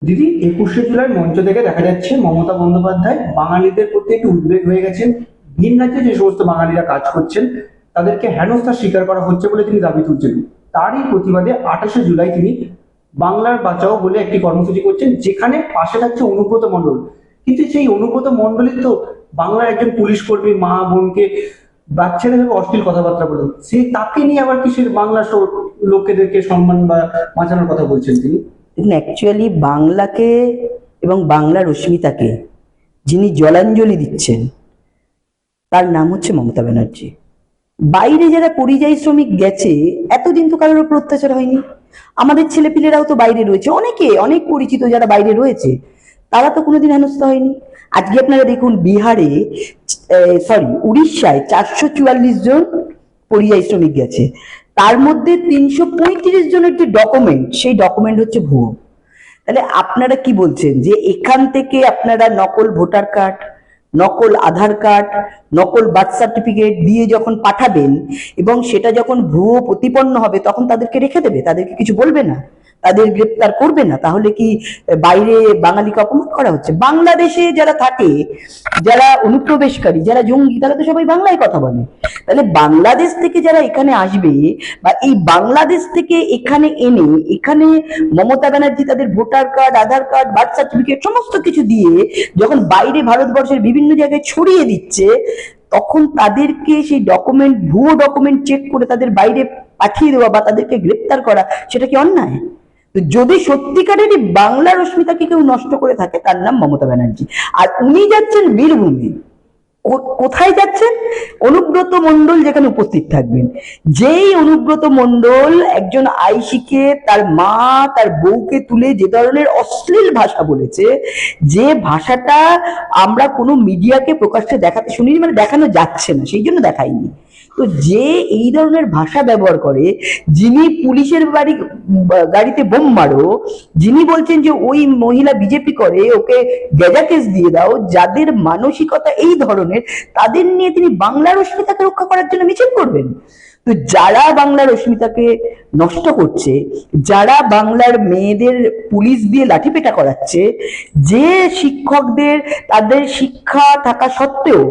দিদি, 21শে জুলাই মঞ্চ থেকে দেখা যাচ্ছে মমতা বন্দ্যোপাধ্যায় বাঙালিদের প্রতি একটু উদ্বেগ হয়ে গেছেন। ভিন রাজ্যে যে সমস্ত বাঙালিরা কাজ করছেন তাদেরকে হেনস্থার শিকার করা হচ্ছে বলে তিনি দাবি তুলছেন। তারই প্রতিবাদে 28শে জুলাই তিনি বাংলার বাঁচাও বলে একটি কর্মসূচি করছেন, যেখানে পাশে থাকছে অনুব্রত মণ্ডল। কিন্তু সেই অনুব্রত মণ্ডলই তো বাংলার একজন পুলিশ কর্মী, মা বোনকে বাচ্চারা ভেবে অশ্লীল কথাবার্তা বলেন। সেই তাকে নিয়ে আবার কিসের বাংলা লোকেদেরকে সম্মান বা বাঁচানোর কথা বলছেন তিনি? দেখুন, অ্যাকচুয়ালি বাংলাকে এবং বাংলার অস্মিতাকে যিনি জলাঞ্জলি দিচ্ছেন তার নাম হচ্ছে মমতা ব্যানার্জি। বাইরে যারা পরিযায়ী শ্রমিক গেছে, এতদিন তো কারোর উপর অত্যাচার হয়নি। আমাদের ছেলেপিলেরাও তো বাইরে রয়েছে, অনেক পরিচিত যারা বাইরে রয়েছে, তারা তো কোনোদিন হেনস্থা হয়নি। আজকে আপনারা দেখুন, বিহারে উড়িষ্যায় 444 জন পরিযায়ী শ্রমিক গেছে, তার মধ্যে 335 জনের যে ডকুমেন্ট, সেই ডকুমেন্ট হচ্ছে ভুয়ো। তাহলে আপনারা কি বলছেন যে এখান থেকে আপনারা নকল ভোটার কার্ড, নকল আধার কার্ড, নকল বার্থ সার্টিফিকেট দিয়ে যখন পাঠাবেন এবং সেটা যখন ভুয়ো প্রতিপন্ন হবে তখন তাদেরকে রেখে দেবে, তাদেরকে কিছু বলবে না, তাদের গ্রেপ্তার করবে না? তাহলে কি বাইরে বাঙালিকে অপমান করা হচ্ছে? বাংলাদেশে যারা থাকে, যারা অনুপ্রবেশকারী, যারা জঙ্গি, তারা তো সবাই বাংলায় কথা বলে। তাহলে বাংলাদেশ থেকে যারা এখানে আসবে বা এই বাংলাদেশ থেকে এখানে এনে এখানে মমতা ব্যানার্জি তাদের ভোটার কার্ড, আধার কার্ড, বার্থ সার্টিফিকেট সমস্ত কিছু দিয়ে যখন বাইরে ভারতবর্ষের বিভিন্ন জায়গায় ছড়িয়ে দিচ্ছে, তখন তাদেরকে সেই ডকুমেন্ট, ভুয়ো ডকুমেন্ট চেক করে তাদের বাইরে পাঠিয়ে দেওয়া বা তাদেরকে গ্রেপ্তার করা, সেটা কি অন্যায়? তো যদি সত্যিকারেরই বাংলার অস্মিতাকে কেউ নষ্ট করে থাকে, তার নাম মমতা ব্যানার্জি। আর উনি যাচ্ছেন বীরভূমে। কোথায় যাচ্ছেন? অনুব্রত মণ্ডল যেখানে উপস্থিত থাকবেন। যেই অনুব্রত মণ্ডল একজন আইসিকে, তার মা, তার বউকে তুলে যে ধরনের অশ্লীল ভাষা বলেছে, যে ভাষাটা আমরা কোনো মিডিয়াকে প্রকাশ্যে দেখাতে শুনিনি, মানে দেখানো যাচ্ছে না, সেই জন্য দেখাইনি। তো যে এই ধরনের ভাষা ব্যবহার করে, যিনি পুলিশের গাড়িতে বোম মারো, যিনি বলছেন যে ওই মহিলা বিজেপি করে, ওকে গেজা কেস দিয়ে দাও, যাদের মানসিকতা এই ধরনের, তাদের নিয়ে তিনি বাংলার অস্মিতাকে রক্ষা করার জন্য মিছিল করবেন? তো যারা বাংলার অস্মিতাকে নষ্ট করছে, যারা বাংলার মেয়েদের পুলিশ দিয়ে লাঠিপেটা করাচ্ছে, যে শিক্ষকদের তাদের শিক্ষা থাকা সত্ত্বেও,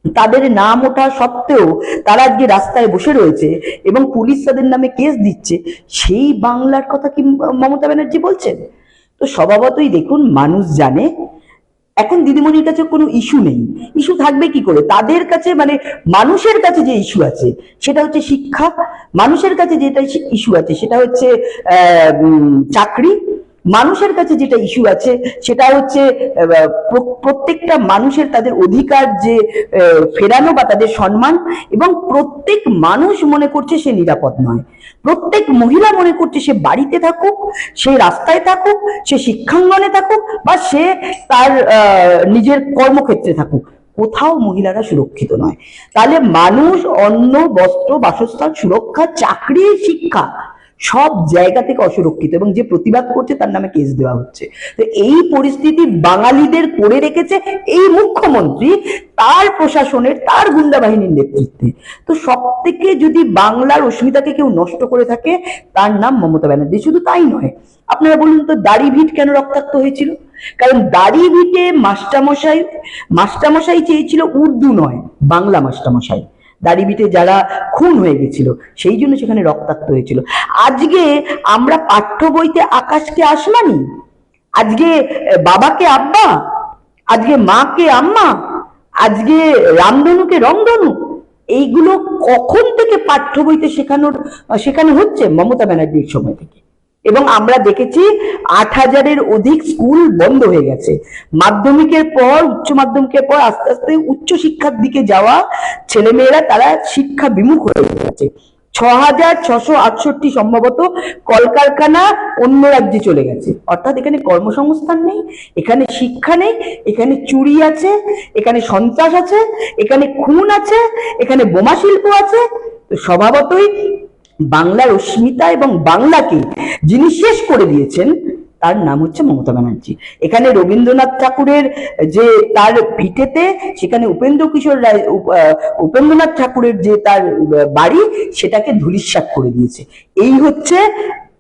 তাদের নাম ওঠা সত্ত্বেও তারা আজকে রাস্তায় বসে রয়েছে এবং পুলিশ তাদের নামে কেস দিচ্ছে, সেই বাংলার কথা কি মমতা ব্যানার্জি বলছেন? তো স্বভাবতই দেখুন, মানুষ জানে এখন দিদিমণির কাছে কোনো ইস্যু নেই। ইস্যু থাকবে কি করে? তাদের কাছে, মানে মানুষের কাছে যে ইস্যু আছে সেটা হচ্ছে শিক্ষা, মানুষের কাছে যেটা ইস্যু আছে সেটা হচ্ছে চাকরি, মানুষের কাছে যেটা ইস্যু আছে সেটা হচ্ছে প্রত্যেকটা মানুষের তাদের অধিকার যে ফেরানো বা তাদের সম্মান। এবং প্রত্যেক মানুষ মনে করছে সে নিরাপদ নয়, প্রত্যেক মহিলা মনে করছে সে বাড়িতে থাকুক, সে রাস্তায় থাকুক, সে শিক্ষাঙ্গনে থাকুক, বা সে তার নিজের কর্মক্ষেত্রে থাকুক, কোথাও মহিলারা সুরক্ষিত নয়। তাহলে মানুষ অন্ন, বস্ত্র, বাসস্থান, সুরক্ষা, চাকরি, শিক্ষা সব জায়গা থেকে অসুরক্ষিত, এবং যে প্রতিবাদ করছে তার নামে কেস দেওয়া হচ্ছে। তো এই পরিস্থিতি বাঙালিদের করে রেখেছে এই মুখ্যমন্ত্রী, তার প্রশাসনের, তার গুন্ডা বাহিনীর নেতৃত্বে। তো সব থেকে যদি বাংলার অস্মিতাকে কেউ নষ্ট করে থাকে, তার নাম মমতা ব্যানার্জি। শুধু তাই নয়, আপনারা বলুন তো, দাড়িভিট কেন রক্তাক্ত হয়েছিল? কারণ দাড়িভিটে মাস্টারমশাই চেয়েছিল উর্দু নয়, বাংলা মাস্টারমশাই। দাড়িভিটে যারা খুন হয়ে গেছিল, সেই জন্য সেখানে রক্তাক্ত হয়েছিল। আজকে আমরা পাঠ্য বইতে আকাশকে আসমানি, আজকে বাবাকে আব্বা, আজকে মাকে আম্মা, আজকে রামধনুকে রংধনু, এইগুলো কখন থেকে পাঠ্য বইতে শেখানো হচ্ছে? মমতা ব্যানার্জির সময় থেকে। এবং আমরা দেখেছি 8,000-এর অধিক স্কুল বন্ধ হয়ে গেছে। মাধ্যমিকের পর, উচ্চ মাধ্যমিকের পর আস্তে আস্তে উচ্চ শিক্ষার দিকে যাওয়া ছেলেমেয়েরা তারা শিক্ষা বিমুখ হয়ে গেছে। 6,668 সম্ভবত কলকারখানা অন্য রাজ্যে চলে গেছে। অর্থাৎ এখানে কর্মসংস্থান নেই, এখানে শিক্ষা নেই, এখানে চুরি আছে, এখানে সন্ত্রাস আছে, এখানে খুন আছে, এখানে বোমা শিল্প আছে। তো স্বভাবতই বাংলার অস্মিতা এবং বাংলাকে যিনি শেষ করে দিয়েছেন, তার নাম হচ্ছে মমতা ব্যানার্জি। এখানে রবীন্দ্রনাথ ঠাকুরের যে তার ভিটেতে, সেখানে উপেন্দ্রনাথ ঠাকুরের যে তার বাড়ি, সেটাকে ধূলিসাৎ করে দিয়েছে। এই হচ্ছে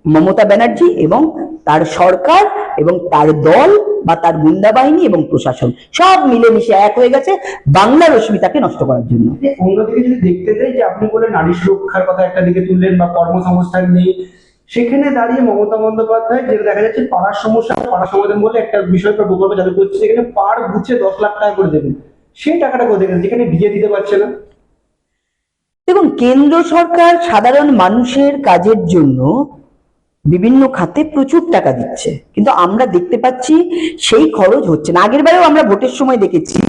মমতা ব্যানার্জি এবং তার সরকার এবং তার দল বা তার গুন্ডা বাহিনী এবং প্রশাসন সব মিলেমিশে এক হয়ে গেছে বাংলার অস্মিতাকে নষ্ট করার জন্য। অন্যদিকে যদি দেখতে যাই যে আপনি বলে নারী সুরক্ষার কথা একটা দিকে তুললেন বা কর্মসংস্থান নেই, সেখানে দাঁড়িয়ে মমতা বন্দ্যোপাধ্যায় যেটা দেখা যাচ্ছে পাড়ার সমস্যা পাড়া সমাধান বলে একটা বিষয় বা প্রকল্প চালু করছে, সেখানে পার গুছে 10 লাখ টাকা করে দেবেন। সেই টাকাটা কোথায় গেছে যেখানে বিয়ে দিতে পারছে না? দেখুন, কেন্দ্র সরকার সাধারণ মানুষের কাজের জন্য বিভিন্ন খাতে প্রচুর টাকা দিচ্ছে, কিন্তু আমরা দেখতে পাচ্ছি সেই খরচ হচ্ছে না। আগের বারেও আমরা ভোটের সময় দেখেছি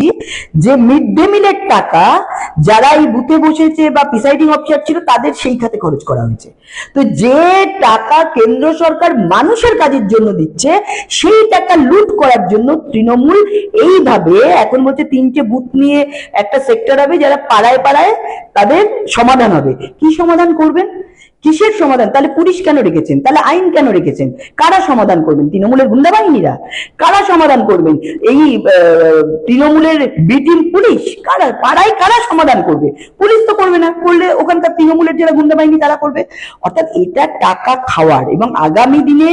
যে মিড ডে মিলের টাকা যারা এই বুথে বসেছে বা প্রিসাইডিং অফিসার ছিল তাদের সেই খাতে খরচ করা হয়েছে। তো যে টাকা কেন্দ্র সরকার মানুষের কাজের জন্য দিচ্ছে সেই টাকা লুট করার জন্য তৃণমূল এইভাবে এখন বলছে 3টে বুথ নিয়ে একটা সেক্টর হবে যারা পাড়ায় পাড়ায় তাদের সমাধান হবে। কি সমাধান করবেন? কিসের সমাধান? তাহলে পুলিশ কেন রেখেছেন? তাহলে আইন কেন রেখেছেন? কারা সমাধান করবেন? তৃণমূলের গুন্ডা বাহিনীরা? কারা সমাধান করবেন? এই তৃণমূলের বি টিম পুলিশ? কারা পাড়ায় কারা সমাধান করবে? পুলিশ তো করবে না, করলে ওখানকার তৃণমূলের যারা গুন্ডা বাহিনী তারা করবে। অর্থাৎ এটা টাকা খাওয়ার এবং আগামী দিনে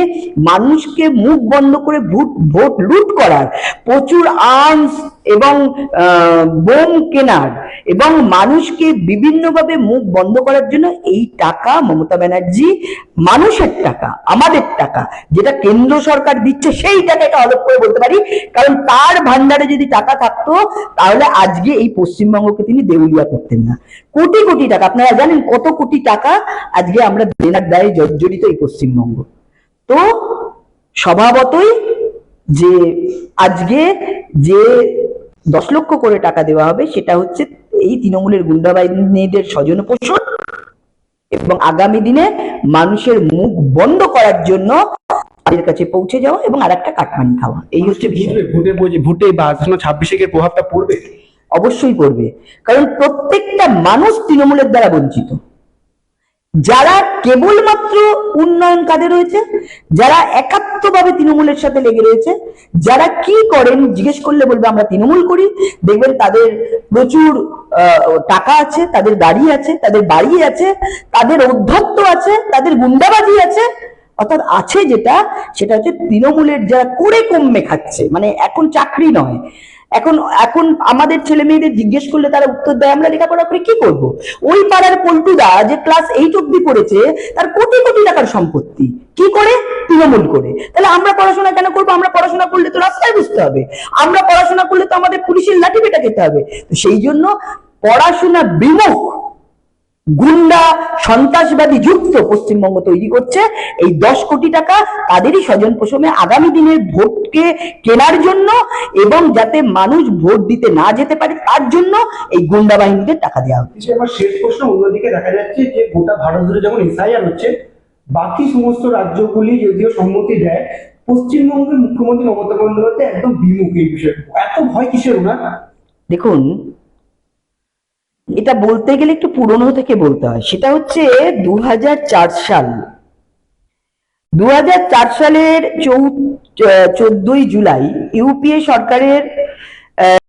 মানুষকে মুখ বন্ধ করে ভোট লুট করার, প্রচুর আর্মস এবং বোম কেনার এবং মানুষকে বিভিন্নভাবে মুখ বন্ধ করার জন্য এই টাকা মমতা ব্যানার্জি, মানুষের টাকা, আমাদের টাকা যেটা কেন্দ্র সরকার দিচ্ছে সেই টাকা, এটা অলপ করে বলতে পারি, কারণ তার ভান্ডারে যদি টাকা থাকতো তাহলে আজকে এই পশ্চিমবঙ্গকে তিনি দেউলিয়া করতেন না। কোটি কোটি টাকা, আপনারা জানেন কত কোটি টাকা আজকে আমরা দেনার দায়ে জর্জরিত এই পশ্চিমবঙ্গ। তো স্বভাবতই যে আজকে যে 10 লক্ষ করে টাকা দেওয়া হবে সেটা হচ্ছে এই তৃণমূলের গুন্ডা বাহিনীদের স্বজন পোষণ এবং আগামী দিনে মানুষের মুখ বন্ধ করার জন্য তাদের কাছে পৌঁছে যাওয়া এবং আর একটা কাটমানি খাওয়া, এই হচ্ছে বিষয়। ভোটে বা 26 প্রভাবটা পড়বে? অবশ্যই পড়বে, কারণ প্রত্যেকটা মানুষ তৃণমূলের দ্বারা বঞ্চিত। যারা কেবলমাত্র উন্নয়ন কাজে রয়েছে, যারা একাত্মভাবে তৃণমূলের সাথে লেগে রয়েছে, যারা কি করেন জিজ্ঞেস করলে বলবে আমরা তৃণমূল করি, দেখবেন তাদের প্রচুর টাকা আছে, তাদের গাড়ি আছে, তাদের বাড়ি আছে, তাদের ঔদ্ধত্য আছে, তাদের গুন্ডাবাজি আছে। অর্থাৎ আছে যেটা, সেটা হচ্ছে তৃণমূলের যারা করে কমে খাচ্ছে, মানে এখন চাকরি নয়, এখন এখন আমাদের ছেলে মেয়েদের জিজ্ঞেস করলে তারা উত্তর দেয় আমরা লেখাপড়া করে কি করব। ওই পাড়ার পল্টুদা যে ক্লাস 8 অব্দি করেছে তার কোটি কোটি টাকার সম্পত্তি, কি করে? তৃণমূল করে। তাহলে আমরা পড়াশোনা কেন করবো? আমরা পড়াশোনা করলে তো রাস্তায় বুঝতে হবে, আমরা পড়াশোনা করলে তো আমাদের পুলিশের লাঠি পেটা খেতে হবে। তো সেই জন্য পড়াশোনা বিমুখ গুন্ডা সন্ত্রাসবাদী যুক্ত পশ্চিমবঙ্গ তৈরি করছে এই 10 কোটি টাকা তাদেরই স্বজন পোষণে আগামী দিনের ভোটকে কেনার জন্য এবং যাতে মানুষ ভোট দিতে না যেতে পারে তার জন্য এই গুন্ডা বাহিনীদের টাকা দেওয়া হচ্ছে। আমার শেষ প্রশ্ন, অন্যদিকে দেখা যাচ্ছে যে গোটা ভারত জুড়ে যখন এসআইআর হচ্ছে, বাকি সমস্ত রাজ্যগুলি যদিও সম্মতি দেয়, পশ্চিমবঙ্গের মুখ্যমন্ত্রী মমতা বন্দ্যোপাধ্যায় একদম বিমুখ এই বিষয়ে। এত ভয় কিসের ওনার? দেখুন, এটা বলতে গেলে একটু পুরনো থেকে বলতে হয়। সেটা হচ্ছে 2004 সাল, 2004 সালের 14ই জুলাই ইউপিএ সরকারের